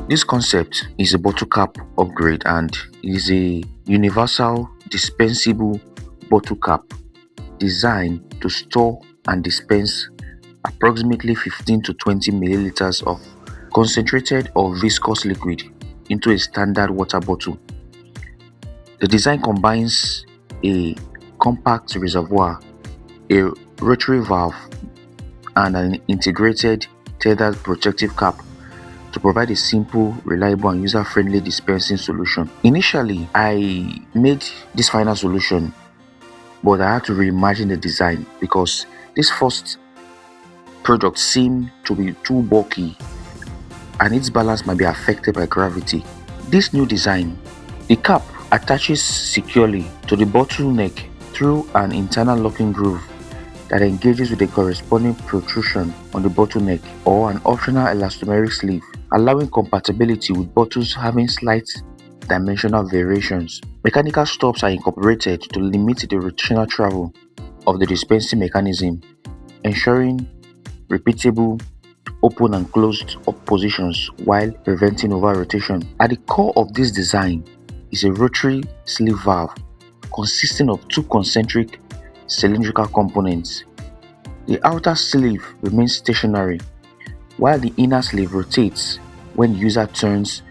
This concept is a bottle cap upgrade and is a universal dispensable bottle cap designed to store and dispense approximately 15 to 20 milliliters of concentrated or viscous liquid into a standard water bottle. The design combines a compact reservoir, a rotary valve, and an integrated tethered protective cap to provide a simple, reliable, and user-friendly dispensing solution. Initially, I made this final solution, but I had to reimagine the design because this first product seemed to be too bulky and its balance might be affected by gravity. This new design, the cap attaches securely to the bottleneck through an internal locking groove that engages with a corresponding protrusion on the bottleneck or an optional elastomeric sleeve, allowing compatibility with bottles having slight dimensional variations. Mechanical stops are incorporated to limit the rotational travel of the dispensing mechanism, ensuring repeatable open and closed up positions while preventing over rotation. At the core of this design is a rotary sleeve valve consisting of two concentric cylindrical components. The outer sleeve remains stationary while the inner sleeve rotates when the user turns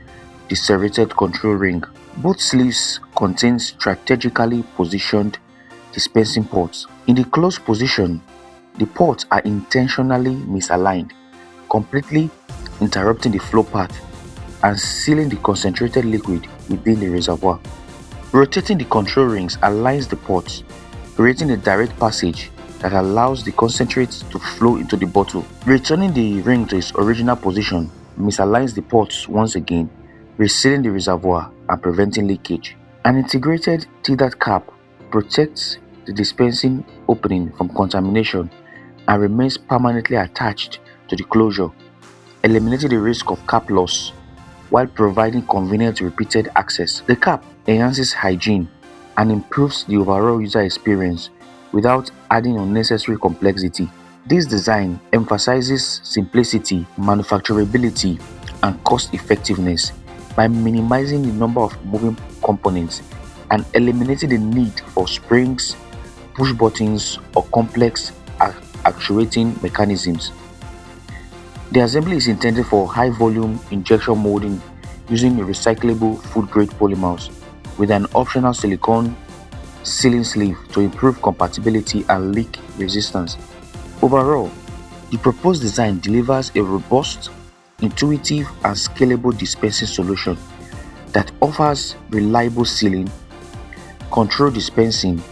the serrated control ring. Both sleeves contain strategically positioned dispensing ports. In the closed position, the ports are intentionally misaligned, completely interrupting the flow path and sealing the concentrated liquid within the reservoir. Rotating the control rings aligns the ports, creating a direct passage that allows the concentrate to flow into the bottle. Returning the ring to its original position misaligns the ports once again, resealing the reservoir and preventing leakage. An integrated tethered cap protects the dispensing opening from contamination and remains permanently attached to the closure, eliminating the risk of cap loss while providing convenient repeated access. The cap enhances hygiene and improves the overall user experience without adding unnecessary complexity. This design emphasizes simplicity, manufacturability, and cost effectiveness by minimizing the number of moving components and eliminating the need for springs, push buttons, or complex actuating mechanisms. The assembly is intended for high volume injection molding using recyclable food grade polymers with an optional silicone sealing sleeve to improve compatibility and leak resistance. Overall, the proposed design delivers a robust, intuitive, and scalable dispensing solution that offers reliable sealing, controlled dispensing,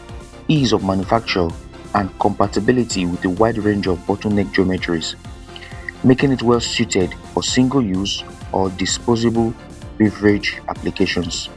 ease of manufacture, and compatibility with a wide range of bottleneck geometries, making it well suited for single-use or disposable beverage applications.